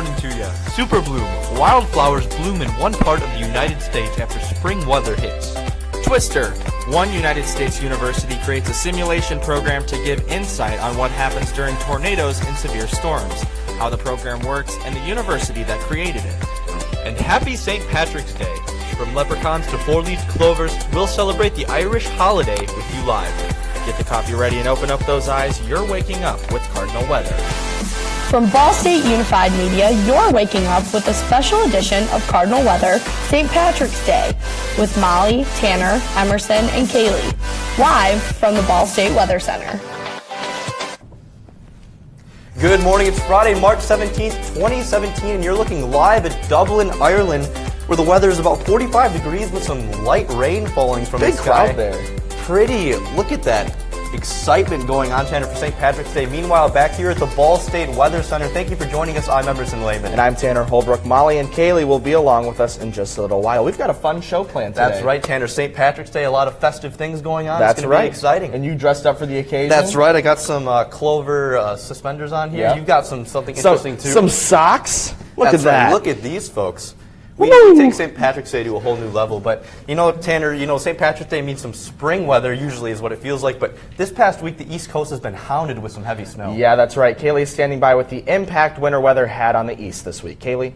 morning to you. Super bloom. Wildflowers bloom in one part of the United States after spring weather hits. Twister. One United States university creates a simulation program to give insight on what happens during tornadoes and severe storms, how the program works, and the university that created it. And happy St. Patrick's Day. From leprechauns to four-leaf clovers, we'll celebrate the Irish holiday with you live. Get the coffee ready and open up those eyes. You're waking up with Cardinal Weather. From Ball State Unified Media, you're waking up with a special edition of Cardinal Weather, St. Patrick's Day, with Molly, Tanner, Emerson, and Kaylee, live from the Ball State Weather Center. Good morning, it's Friday, March 17th, 2017, and you're looking live at Dublin, Ireland, where the weather is about 45 degrees with some light rain falling from the sky. Big crowd there. Pretty. Look at that excitement going on, Tanner, for St. Patrick's Day. Meanwhile, back here at the Ball State Weather Center, thank you for joining us. I'm Emerson Lehman. And I'm Tanner Holbrook. Molly and Kaylee will be along with us in just a little while. We've got a fun show planned today. That's right, Tanner. St. Patrick's Day, a lot of festive things going on. That's it's going to right. be exciting. And you dressed up for the occasion? That's right. I got some clover suspenders on here. Yeah. You've got something interesting, too. Some socks? Look at that. Right. Look at these folks. We take St. Patrick's Day to a whole new level, but you know, Tanner, St. Patrick's Day means some spring weather, usually is what it feels like, but this past week, the East Coast has been hounded with some heavy snow. Yeah, that's right. Kaylee's standing by with the impact winter weather had on the East this week. Kaylee?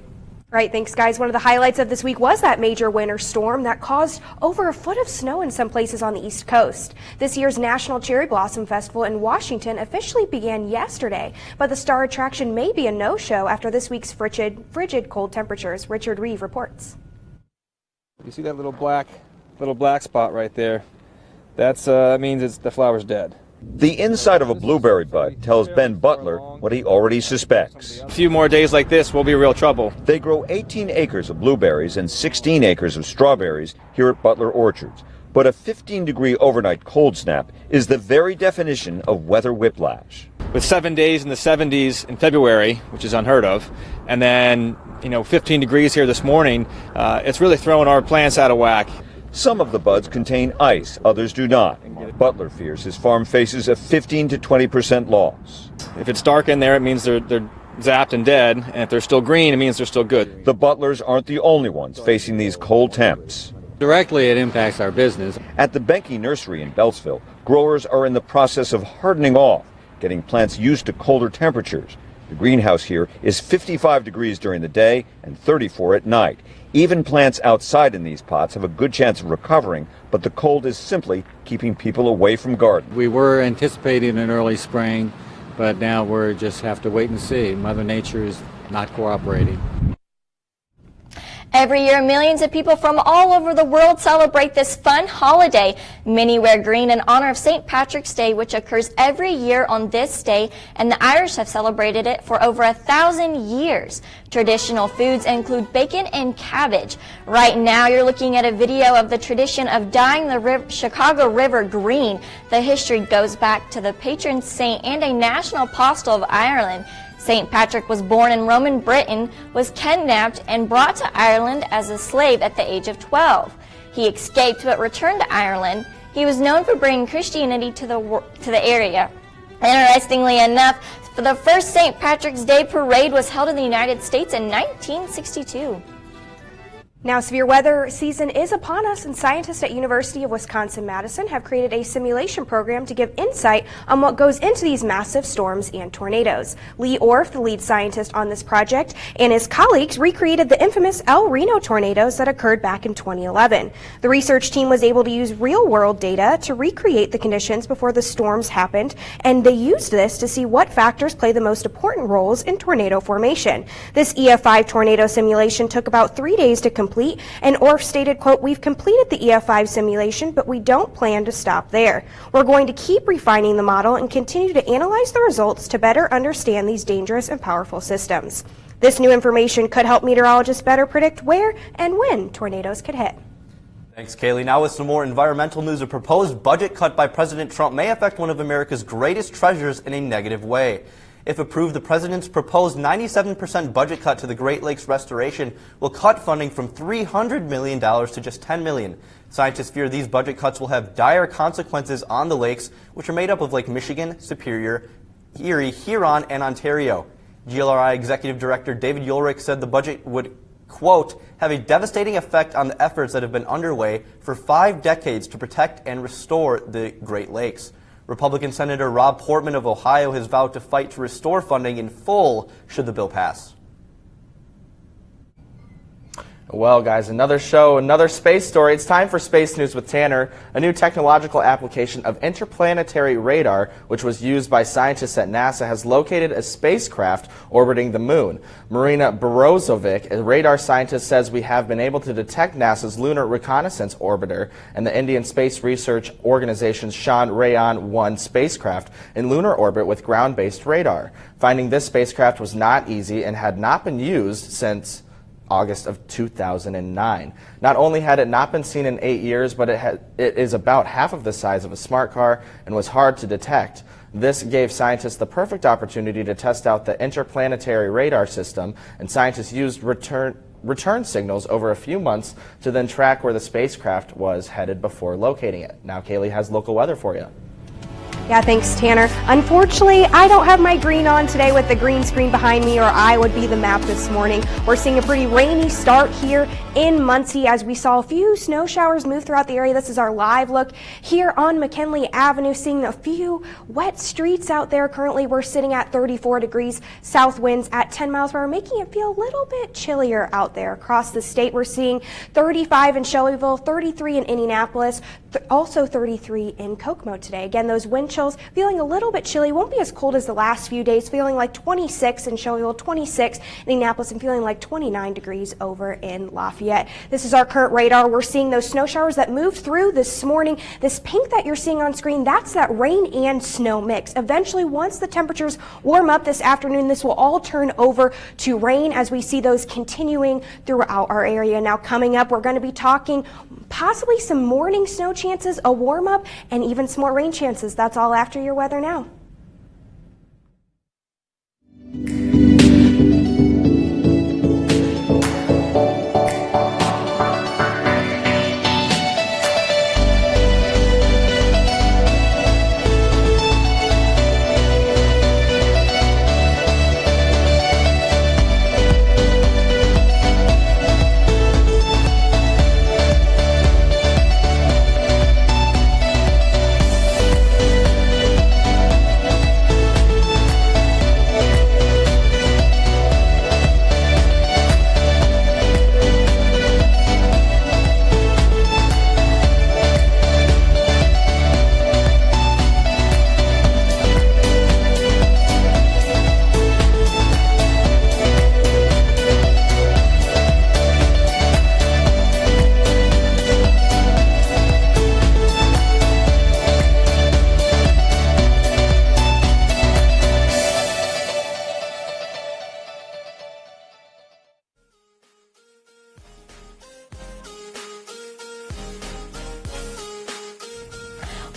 Right, thanks guys. One of the highlights of this week was that major winter storm that caused over a foot of snow in some places on the East Coast. This year's National Cherry Blossom Festival in Washington officially began yesterday, but the star attraction may be a no-show after this week's frigid cold temperatures. Richard Reeve reports. You see that little black spot right there? That means the flower's dead. The inside of a blueberry bud tells Ben Butler what he already suspects. A few more days like this, we'll be in real trouble. They grow 18 acres of blueberries and 16 acres of strawberries here at Butler Orchards. But a 15-degree overnight cold snap is the very definition of weather whiplash. With 7 days in the 70s in February, which is unheard of, and then 15 degrees here this morning, it's really throwing our plants out of whack. Some of the buds contain ice, others do not. Butler fears his farm faces a 15 to 20% loss. If it's dark in there, it means they're zapped and dead, and if they're still green, it means they're still good. The Butlers aren't the only ones facing these cold temps. Directly, it impacts our business. At the Benke Nursery in Beltsville, growers are in the process of hardening off, getting plants used to colder temperatures. The greenhouse here is 55 degrees during the day and 34 at night. Even plants outside in these pots have a good chance of recovering, but the cold is simply keeping people away from gardens. We were anticipating an early spring, but now we just have to wait and see. Mother Nature is not cooperating. Every year, millions of people from all over the world celebrate this fun holiday. Many wear green in honor of St. Patrick's Day, which occurs every year on this day, and the Irish have celebrated it for over 1,000 years. Traditional foods include bacon and cabbage. Right now, you're looking at a video of the tradition of dyeing the Chicago River green. The history goes back to the patron saint and a national apostle of Ireland. St. Patrick was born in Roman Britain, was kidnapped and brought to Ireland as a slave at the age of 12. He escaped but returned to Ireland. He was known for bringing Christianity to the area. Interestingly enough, the first St. Patrick's Day parade was held in the United States in 1962. Now, severe weather season is upon us, and scientists at University of Wisconsin-Madison have created a simulation program to give insight on what goes into these massive storms and tornadoes. Lee Orff, the lead scientist on this project, and his colleagues recreated the infamous El Reno tornadoes that occurred back in 2011. The research team was able to use real-world data to recreate the conditions before the storms happened, and they used this to see what factors play the most important roles in tornado formation. This EF5 tornado simulation took about 3 days to complete, and Orff stated, quote, "We've completed the EF5 simulation, but we don't plan to stop there. We're going to keep refining the model and continue to analyze the results to better understand these dangerous and powerful systems. This new information could help meteorologists better predict where and when tornadoes could hit." Thanks, Kaylee. Now with some more environmental news, a proposed budget cut by President Trump may affect one of America's greatest treasures in a negative way. If approved, the president's proposed 97% budget cut to the Great Lakes restoration will cut funding from $300 million to just $10 million. Scientists fear these budget cuts will have dire consequences on the lakes, which are made up of Lake Michigan, Superior, Erie, Huron, and Ontario. GLRI Executive Director David Ulrich said the budget would, quote, have a devastating effect on the efforts that have been underway for 5 decades to protect and restore the Great Lakes. Republican Senator Rob Portman of Ohio has vowed to fight to restore funding in full should the bill pass. Well, guys, another show, another space story. It's time for Space News with Tanner. A new technological application of interplanetary radar, which was used by scientists at NASA, has located a spacecraft orbiting the moon. Marina Borozovic, a radar scientist, says we have been able to detect NASA's Lunar Reconnaissance Orbiter and the Indian Space Research Organization's Chandrayaan-1 spacecraft in lunar orbit with ground-based radar. Finding this spacecraft was not easy and had not been used since August of 2009. Not only had it not been seen in 8 years, but it is about half of the size of a smart car and was hard to detect. This gave scientists the perfect opportunity to test out the interplanetary radar system, and scientists used return signals over a few months to then track where the spacecraft was headed before locating it. Now Kaylee has local weather for you. Yeah, thanks, Tanner. Unfortunately, I don't have my green on today with the green screen behind me, or I would be the map this morning. We're seeing a pretty rainy start here in Muncie as we saw a few snow showers move throughout the area. This is our live look here on McKinley Avenue, seeing a few wet streets out there. Currently, we're sitting at 34 degrees, south winds at 10 miles per hour, making it feel a little bit chillier out there. Across the state, we're seeing 35 in Shelbyville, 33 in Indianapolis, also 33 in Kokomo today. Again, those wind chills feeling a little bit chilly. Won't be as cold as the last few days, feeling like 26 in Shelbyville, 26 in Indianapolis, and feeling like 29 degrees over in Lafayette. This is our current radar. We're seeing those snow showers that moved through this morning. This pink that you're seeing on screen, that's that rain and snow mix. Eventually, once the temperatures warm up this afternoon, this will all turn over to rain as we see those continuing throughout our area. Now coming up, we're going to be talking possibly some morning snow chances, a warm up, and even some more rain chances. That's all after your weather now.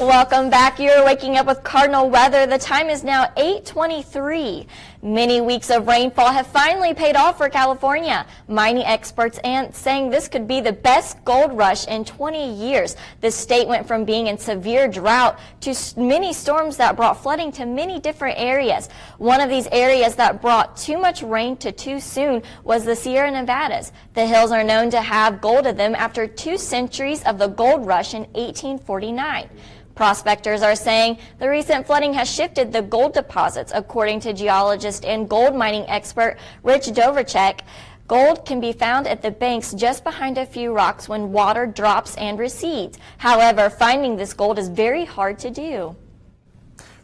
Welcome back. You're waking up with Cardinal weather. The time is now 8:23. Many weeks of rainfall have finally paid off for California. Mining experts and saying this could be the best gold rush in 20 years. The state went from being in severe drought to many storms that brought flooding to many different areas. One of these areas that brought too much rain too soon was the Sierra Nevadas. The hills are known to have gold in them after 2 centuries of the gold rush in 1849. Prospectors are saying the recent flooding has shifted the gold deposits. According to geologist and gold mining expert Rich Doverchek, gold can be found at the banks just behind a few rocks when water drops and recedes. However, finding this gold is very hard to do.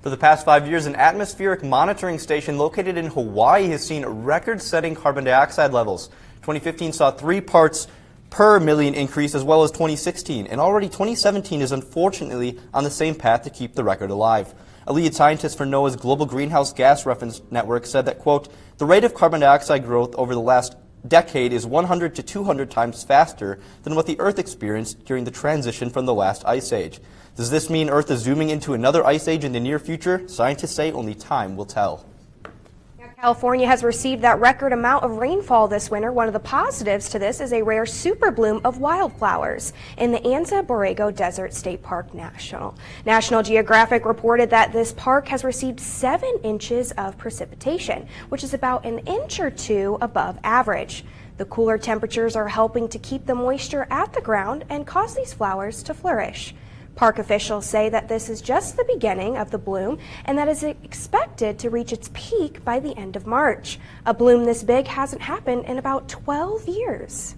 For the past 5 years, an atmospheric monitoring station located in Hawaii has seen record-setting carbon dioxide levels. 2015 saw 3 parts per million increase, as well as 2016, and already 2017 is unfortunately on the same path to keep the record alive. A lead scientist for NOAA's Global Greenhouse Gas Reference Network said that, quote, the rate of carbon dioxide growth over the last decade is 100 to 200 times faster than what the Earth experienced during the transition from the last ice age. Does this mean Earth is zooming into another ice age in the near future? Scientists say only time will tell. California has received that record amount of rainfall this winter. One of the positives to this is a rare super bloom of wildflowers in the Anza Borrego Desert State Park National. National Geographic reported that this park has received 7 inches of precipitation, which is about an inch or 2 above average. The cooler temperatures are helping to keep the moisture at the ground and cause these flowers to flourish. Park officials say that this is just the beginning of the bloom and that is expected to reach its peak by the end of March. A bloom this big hasn't happened in about 12 years.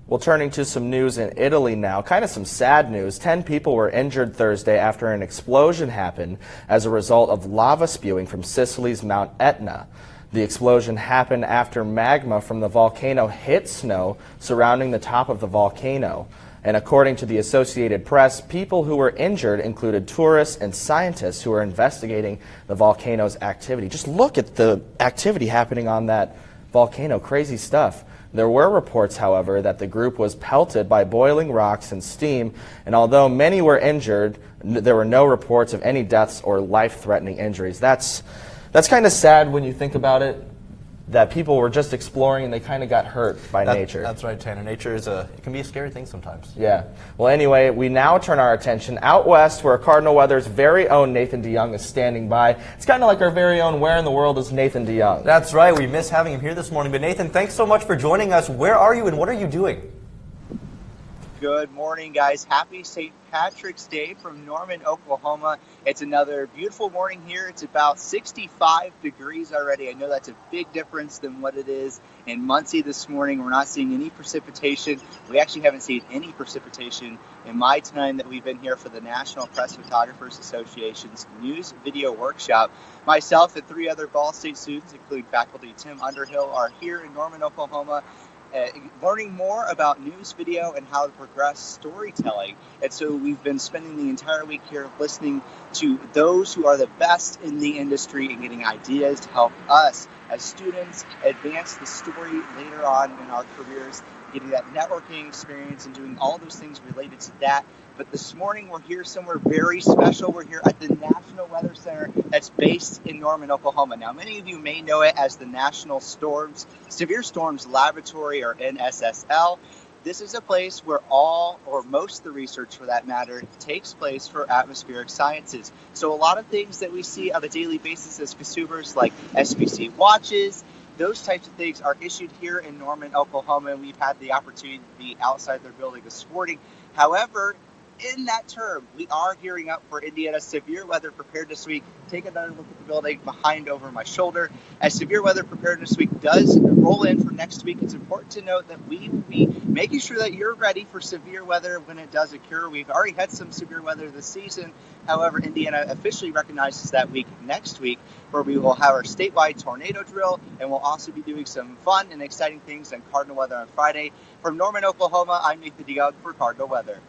Well, turning to some news in Italy now, kind of some sad news. 10 people were injured Thursday after an explosion happened as a result of lava spewing from Sicily's Mount Etna. The explosion happened after magma from the volcano hit snow surrounding the top of the volcano. And according to the Associated Press, people who were injured included tourists and scientists who are investigating the volcano's activity. Just look at the activity happening on that volcano. Crazy stuff. There were reports, however, that the group was pelted by boiling rocks and steam, and although many were injured, there were no reports of any deaths or life-threatening injuries. That's kind of sad when you think about it, that people were just exploring and they kind of got hurt by nature. That's right, Tanner. Nature it can be a scary thing sometimes. Yeah. Well, anyway, we now turn our attention out west where Cardinal Weather's very own Nathan DeYoung is standing by. It's kind of like our very own Where in the World is Nathan DeYoung? That's right. We miss having him here this morning. But Nathan, thanks so much for joining us. Where are you and what are you doing? Good morning, guys. Happy St. Patrick's Day from Norman, Oklahoma. It's another beautiful morning here. It's about 65 degrees already. I know that's a big difference than what it is in Muncie this morning. We're not seeing any precipitation. We actually haven't seen any precipitation in my time that we've been here for the National Press Photographers Association's News Video Workshop. Myself and 3 other Ball State students, including faculty Tim Underhill, are here in Norman, Oklahoma, learning more about news video and how to progress storytelling. And so we've been spending the entire week here listening to those who are the best in the industry and getting ideas to help us as students advance the story later on in our careers, getting that networking experience and doing all those things related to that. But this morning we're here somewhere very special. We're here at the National Weather Center that's based in Norman, Oklahoma. Now, many of you may know it as the National Severe Storms Laboratory, or NSSL. This is a place where all, or most of the research for that matter, takes place for atmospheric sciences. So a lot of things that we see on a daily basis as consumers, like SPC watches, those types of things are issued here in Norman, Oklahoma, and we've had the opportunity to be outside their building this morning. However, in that term, we are gearing up for Indiana's Severe Weather Preparedness Week. Take another look at the building behind over my shoulder. As Severe Weather Preparedness Week does roll in for next week, it's important to note that we will be making sure that you're ready for severe weather when it does occur. We've already had some severe weather this season. However, Indiana officially recognizes that week next week, where we will have our statewide tornado drill, and we'll also be doing some fun and exciting things on Cardinal Weather on Friday. From Norman, Oklahoma, I'm Nathan DeYoung for Cardinal Weather.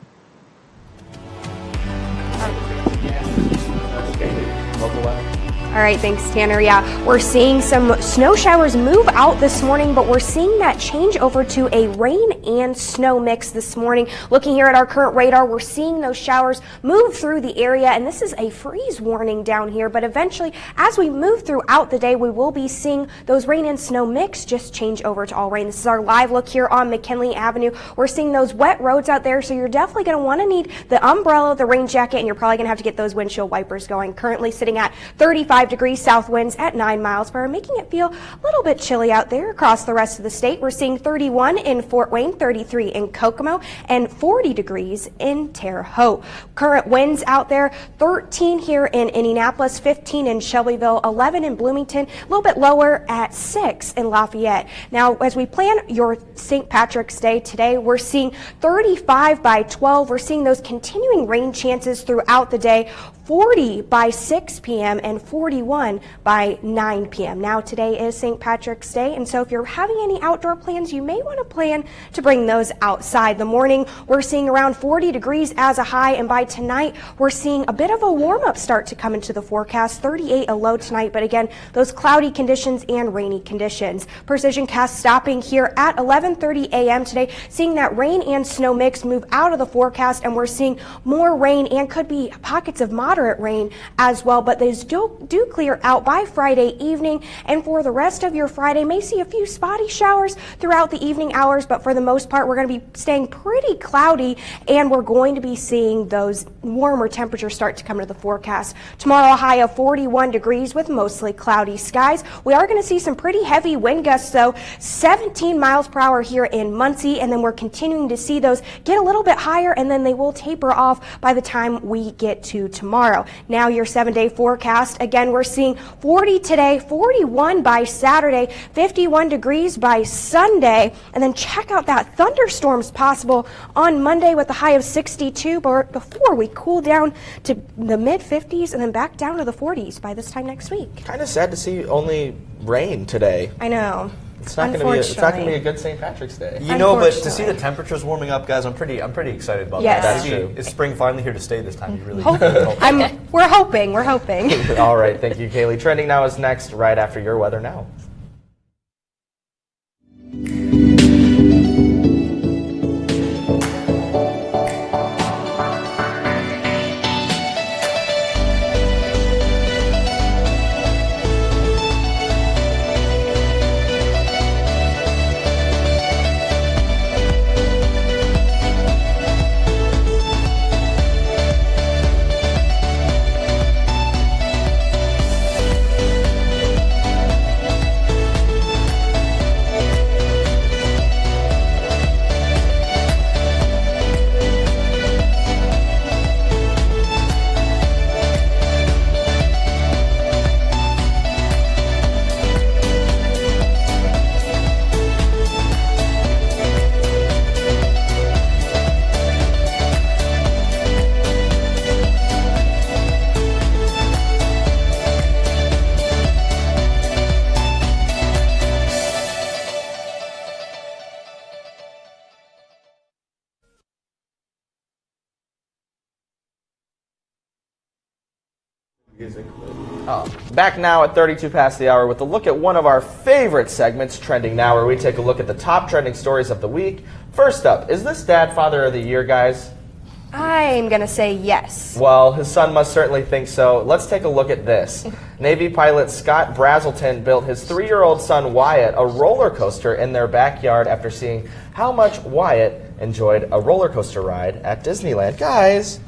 All right, thanks, Tanner. Yeah, we're seeing some snow showers move out this morning, but we're seeing that change over to a rain and snow mix this morning. Looking here at our current radar, we're seeing those showers move through the area, and this is a freeze warning down here, but eventually, as we move throughout the day, we will be seeing those rain and snow mix just change over to all rain. This is our live look here on McKinley Avenue. We're seeing those wet roads out there, so you're definitely going to want to need the umbrella, the rain jacket, and you're probably going to have to get those windshield wipers going. Currently sitting at 35 degrees south winds at 9 miles per hour, making it feel a little bit chilly out there across the rest of the state. We're seeing 31 in Fort Wayne, 33 in Kokomo, and 40 degrees in Terre Haute. Current winds out there, 13 here in Indianapolis, 15 in Shelbyville, 11 in Bloomington, a little bit lower at 6 in Lafayette. Now, as we plan your St. Patrick's Day today, we're seeing 35 by 12. We're seeing those continuing rain chances throughout the day, 40 by 6 p.m. and 41 by 9 p.m. Now, today is St. Patrick's Day, and so if you're having any outdoor plans, you may want to plan to bring those outside. The morning, we're seeing around 40 degrees as a high, and by tonight, we're seeing a bit of a warm-up start to come into the forecast. 38 a low tonight, but again, those cloudy conditions and rainy conditions. Precision cast stopping here at 11:30 a.m. today, seeing that rain and snow mix move out of the forecast, and we're seeing more rain and could be pockets of moderate moderate rain as well, but these do clear out by Friday evening. And for the rest of your Friday, may see a few spotty showers throughout the evening hours, but for the most part, we're going to be staying pretty cloudy, and we're going to be seeing those warmer temperatures start to come into the forecast. Tomorrow, a high of 41 degrees with mostly cloudy skies. We are going to see some pretty heavy wind gusts, though, 17 miles per hour here in Muncie, and then we're continuing to see those get a little bit higher, and then they will taper off by the time we get to tomorrow. Now, your 7-day forecast. Again, we're seeing 40 today, 41 by Saturday, 51 degrees by Sunday, and then check out that thunderstorms possible on Monday with a high of 62, but before we cool down to the mid-50s and then back down to the 40s by this time next week. Kind of sad to see only rain today. I know. It's not going to be a good St. Patrick's Day. You know, but to see the temperatures warming up, guys, I'm pretty excited about that. That's true. Is spring finally here to stay this time? You really We're hoping. All right, thank you, Kaylee. Trending Now is next, right after your weather now. Back now at 32 past the hour with a look at one of our favorite segments, Trending Now, where we take a look at the top trending stories of the week. First up, is this Dad Father of the Year, guys? I'm going to say yes. Well, his son must certainly think so. Let's take a look at this. Navy pilot Scott Brazelton built his 3-year-old son Wyatt a roller coaster in their backyard after seeing how much Wyatt enjoyed a roller coaster ride at Disneyland. Guys,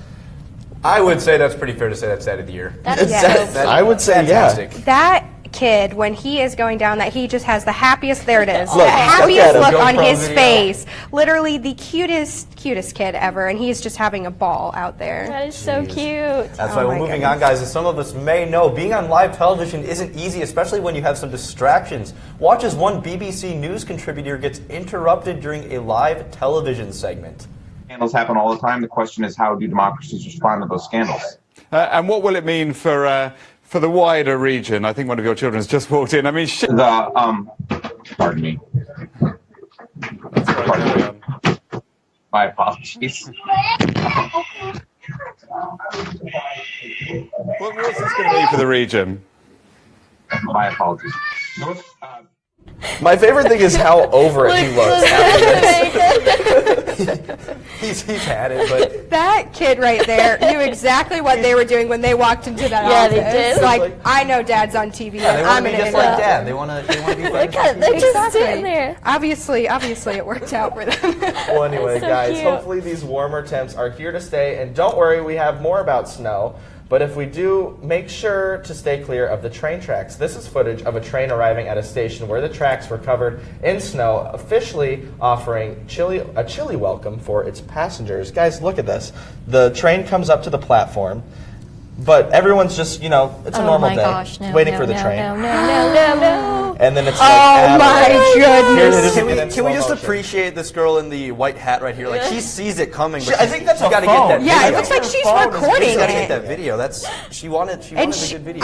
I would say that's pretty fair to say that's Dad of the Year. I would say fantastic. Yeah. That kid, when he is going down that, he just has the happiest, there it is, Look, the happiest look on his video. face. Literally the cutest kid ever, and he's just having a ball out there. That is so cute. That's why we're moving on, guys. As some of us may know, being on live television isn't easy, especially when you have some distractions. Watch as one BBC News contributor gets interrupted during a live television segment. Scandals happen all the time. The question is, how do democracies respond to those scandals? And what will it mean for the wider region? I think one of your children has just walked in. I mean, pardon me. My apologies. What's this going to mean for the region? My apologies. My favorite thing is how over it he looks after this. He's had it, but that kid right there knew exactly what they were doing when they walked into that office. Yeah, they did. Like, I know Dad's on TV. yeah, they want to be just like Dad. They want to be friends. They're just sitting there. Obviously, it worked out for them. Well, anyway, So guys, cute. hopefully these warmer temps are here to stay. And don't worry, we have more about snow. But if we do, make sure to stay clear of the train tracks. This is footage of a train arriving at a station where the tracks were covered in snow, officially offering a chilly welcome for its passengers. Guys, look at this. The train comes up to the platform, but everyone's just, it's a normal day, waiting for the train. No. And then it's oh my goodness. Can we just appreciate this girl in the white hat right here? Like, she sees it coming. But I think that's you a got to phone. get that video. Yeah, it looks like she's recording She's got to get it. that video. She wanted a good video.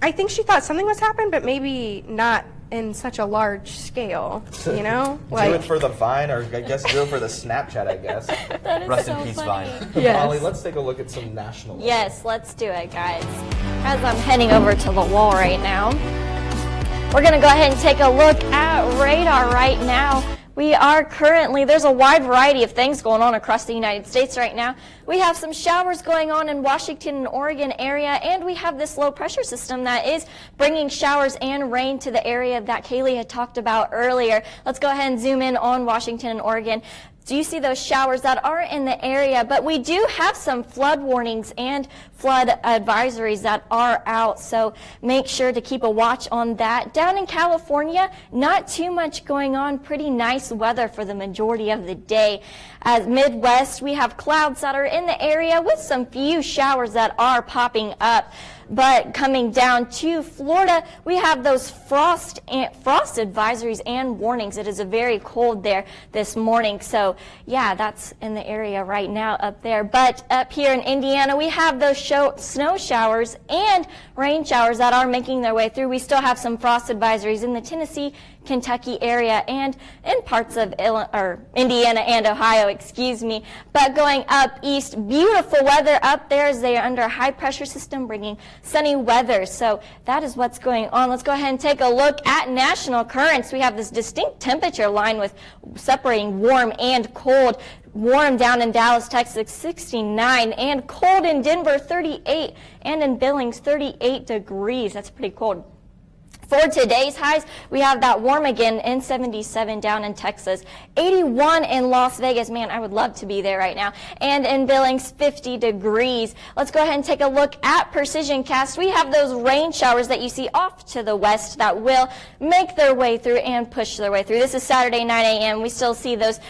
I think she thought something was happening, but maybe not in such a large scale, Do it for the Vine, or I guess do it for the Snapchat, I guess. That is Rest so in peace, funny. Vine. Yes. Molly, let's take a look at some national news. Yes, let's do it, guys. As I'm heading over to the wall right now, we're going to go ahead and take a look at radar right now. We are currently, there's a wide variety of things going on across the United States right now. We have some showers going on in Washington and Oregon area, and we have this low pressure system that is bringing showers and rain to the area that Kaylee had talked about earlier. Let's go ahead and zoom in on Washington and Oregon. Do you see those showers that are in the area? But we do have some flood warnings and flood advisories that are out, so make sure to keep a watch on that. Down in California, not too much going on. Pretty nice weather for the majority of the day. As Midwest, we have clouds that are in the area with some few showers that are popping up. But coming down to Florida, we have those frost advisories and warnings. It is very cold there this morning. So, yeah, that's in the area right now up there. But up here in Indiana, we have those snow showers and rain showers that are making their way through. We still have some frost advisories in the Tennessee, Kentucky area and in parts of Indiana and Ohio, But going up east, beautiful weather up there as they are under a high pressure system bringing sunny weather. So that is what's going on. Let's go ahead and take a look at national currents. We have this distinct temperature line with separating warm and cold. Warm down in Dallas, Texas, 69, and cold in Denver, 38, and in Billings, 38 degrees. That's pretty cold. For today's highs, we have that warm again in 77 down in Texas, 81 in Las Vegas. Man, I would love to be there right now. And in Billings, 50 degrees. Let's go ahead and take a look at Precision Cast. We have those rain showers that you see off to the west that will make their way through and push their way through. This is Saturday, 9 a.m. We still see those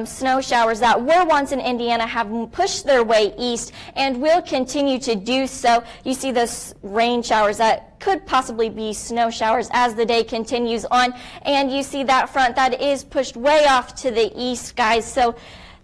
snow showers that were once in Indiana have pushed their way east and will continue to do so. You see those rain showers that could possibly be snow showers as the day continues on. And you see that front that is pushed way off to the east, guys. So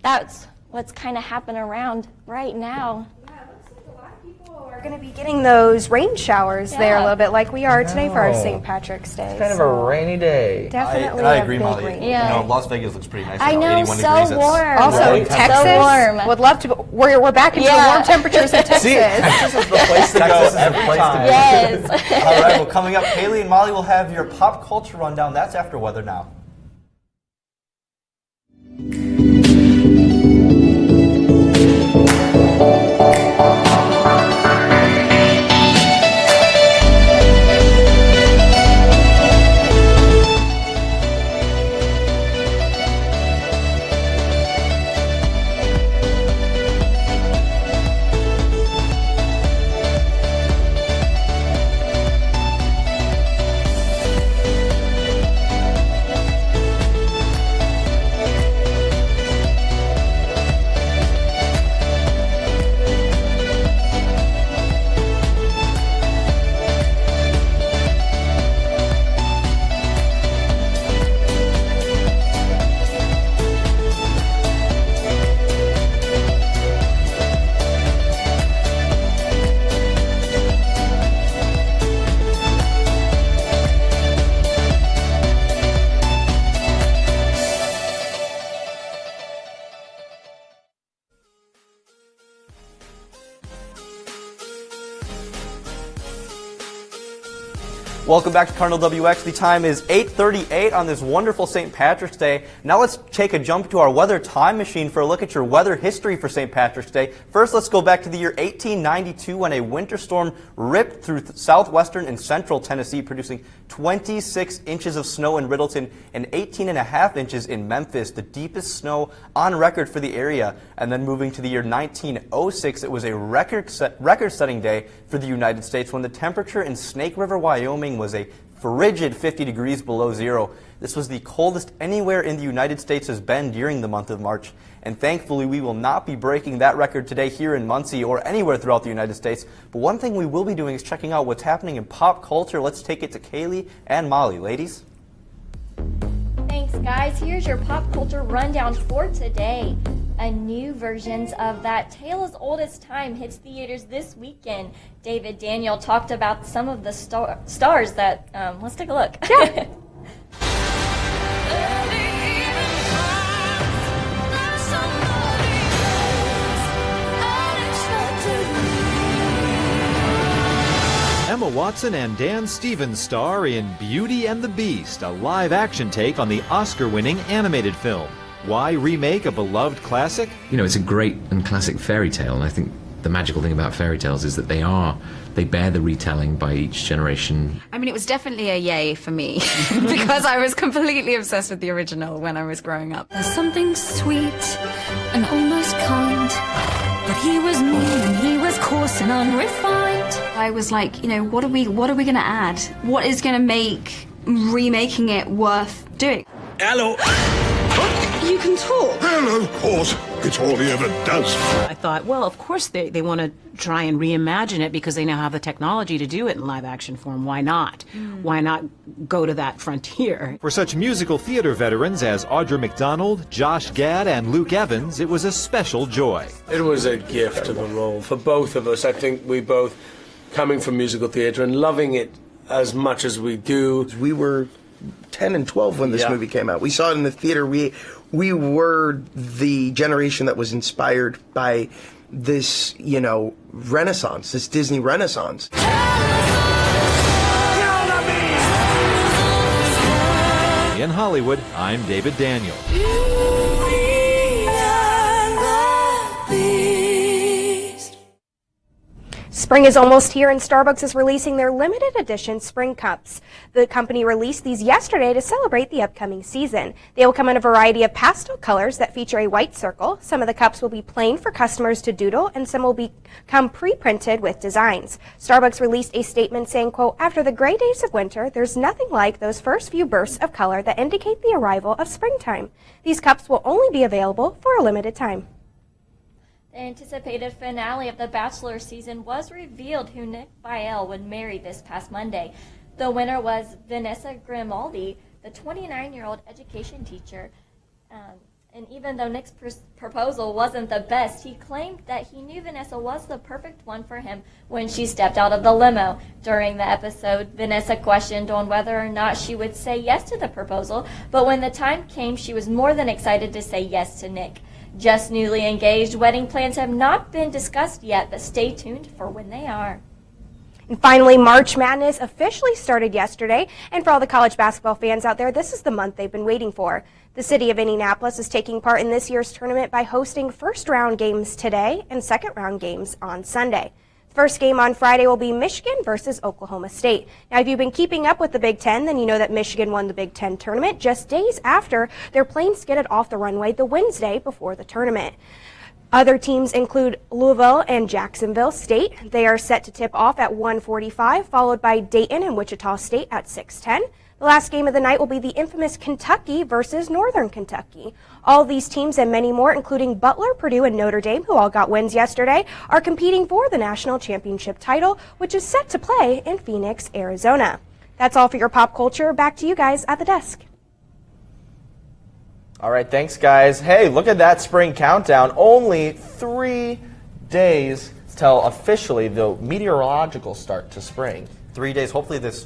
that's what's kind of happening around right now. Yeah, it looks like a lot of people are going to be getting those rain showers there a little bit like we are today for our St. Patrick's Day. It's kind of a rainy day. Definitely I agree, Molly. rain. Yeah. You know, Las Vegas looks pretty nice. I know, 81 so degrees. warm. Also, Texas so warm. would love to. We're back into the warm temperatures in Texas. See, Texas is the place to go every time. Yes. All right, well, coming up, Kaylee and Molly will have your pop culture rundown. That's after weather now. Welcome back to Cardinal WX. The time is 8:38 on this wonderful St. Patrick's Day. Now let's take a jump to our weather time machine for a look at your weather history for St. Patrick's Day. First, let's go back to the year 1892 when a winter storm ripped through southwestern and central Tennessee, producing 26 inches of snow in Riddleton and 18.5 inches in Memphis, the deepest snow on record for the area. And then moving to the year 1906, it was a record-setting day for the United States when the temperature in Snake River, Wyoming was a frigid 50 degrees below zero. This was the coldest anywhere in the United States has been during the month of March. And thankfully, we will not be breaking that record today here in Muncie or anywhere throughout the United States. But one thing we will be doing is checking out what's happening in pop culture. Let's take it to Kaylee and Molly. Ladies? Thanks, guys. Here's your pop culture rundown for today. A new versions of that Tale as Old as Time hits theaters this weekend. David Daniel talked about some of the stars that, let's take a look. Yeah. Emma Watson and Dan Stevens star in Beauty and the Beast, a live-action take on the Oscar-winning animated film. Why remake a beloved classic? You know, it's a great and classic fairy tale, and I think the magical thing about fairy tales is that they bear the retelling by each generation. I mean, it was definitely a yay for me, because I was completely obsessed with the original when I was growing up. There's something sweet and almost kind, but he was mean and he was coarse and unrefined. I was like, you know, what are we going to add? What is going to make remaking it worth doing? Hello. You can talk. Hello, of course. It's all he ever does. I thought, well, of course they want to try and reimagine it because they now have the technology to do it in live action form. Why not? Why not go to that frontier? For such musical theater veterans as Audra McDonald, Josh Gad, and Luke Evans, it was a special joy. It was a gift of a role for both of us. I think we both, coming from musical theater and loving it as much as we do. We were 10 and 12 when this movie came out. We saw it in the theater. We were the generation that was inspired by this, you know, renaissance, this Disney renaissance. In Hollywood, I'm David Daniel. Spring is almost here, and Starbucks is releasing their limited edition spring cups. The company released these yesterday to celebrate the upcoming season. They will come in a variety of pastel colors that feature a white circle. Some of the cups will be plain for customers to doodle, and some will become pre-printed with designs. Starbucks released a statement saying, quote, "After the gray days of winter, there's nothing like those first few bursts of color that indicate the arrival of springtime. These cups will only be available for a limited time." The anticipated finale of The Bachelor season was revealed who Nick Viall would marry this past Monday. The winner was Vanessa Grimaldi, the 29-year-old education teacher. And even though Nick's proposal wasn't the best, he claimed that he knew Vanessa was the perfect one for him when she stepped out of the limo. During the episode, Vanessa questioned on whether or not she would say yes to the proposal, but when the time came, she was more than excited to say yes to Nick. Just newly engaged, wedding plans have not been discussed yet, but stay tuned for when they are. And finally, March Madness officially started yesterday, and for all the college basketball fans out there, this is the month they've been waiting for. The city of Indianapolis is taking part in this year's tournament by hosting first-round games today and second-round games on Sunday. The first game on Friday will be Michigan versus Oklahoma State. Now, if you've been keeping up with the Big Ten, then you know that Michigan won the Big Ten tournament just days after their plane skidded off the runway the Wednesday before the tournament. Other teams include Louisville and Jacksonville State. They are set to tip off at 1:45, followed by Dayton and Wichita State at 6:10. The last game of the night will be the infamous Kentucky versus Northern Kentucky. All these teams and many more, including Butler, Purdue, and Notre Dame, who all got wins yesterday, are competing for the national championship title, which is set to play in Phoenix, Arizona. That's all for your pop culture. Back to you guys at the desk. All right, thanks, guys. Hey, look at that spring countdown. Only 3 days till officially the meteorological start to spring. 3 days. Hopefully this,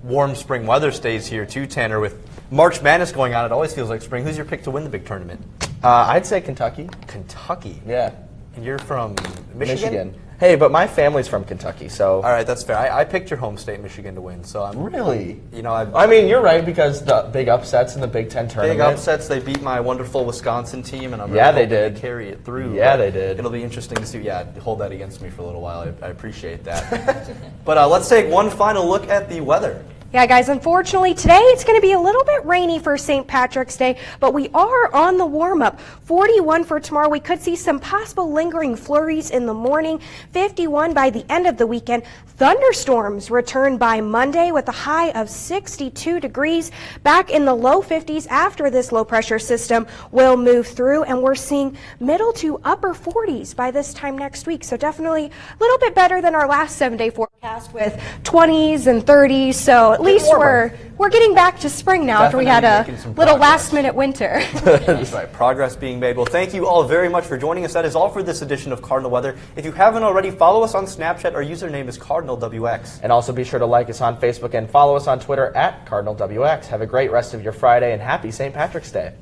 warm spring weather stays here too, Tanner. With March Madness going on, it always feels like spring. Who's your pick to win the big tournament? I'd say Kentucky. Kentucky? Yeah. And you're from Michigan? Hey, but my family's from Kentucky, so... All right, that's fair. I picked your home state, Michigan, to win, so I'm... Really? I mean, you're right, because the big upsets in the Big Ten tournament. Big upsets. They beat my wonderful Wisconsin team, and I'm really they hoping did. to carry it through. Yeah, they did. It'll be interesting to see. Yeah, hold that against me for a little while. I appreciate that. But let's take one final look at the weather. Yeah, guys, unfortunately, today it's going to be a little bit rainy for St. Patrick's Day, but we are on the warm-up. 41 for tomorrow. We could see some possible lingering flurries in the morning. 51 by the end of the weekend. Thunderstorms return by Monday with a high of 62 degrees. Back in the low 50s after this low-pressure system will move through, and we're seeing middle to upper 40s by this time next week. So definitely a little bit better than our last 7-day forecast with 20s and 30s. So at least we're getting back to spring now after we had a little last-minute winter. That's right. Progress being made. Well, thank you all very much for joining us. That is all for this edition of Cardinal Weather. If you haven't already, follow us on Snapchat. Our username is CardinalWX. And also be sure to like us on Facebook and follow us on Twitter at CardinalWX. Have a great rest of your Friday and happy St. Patrick's Day.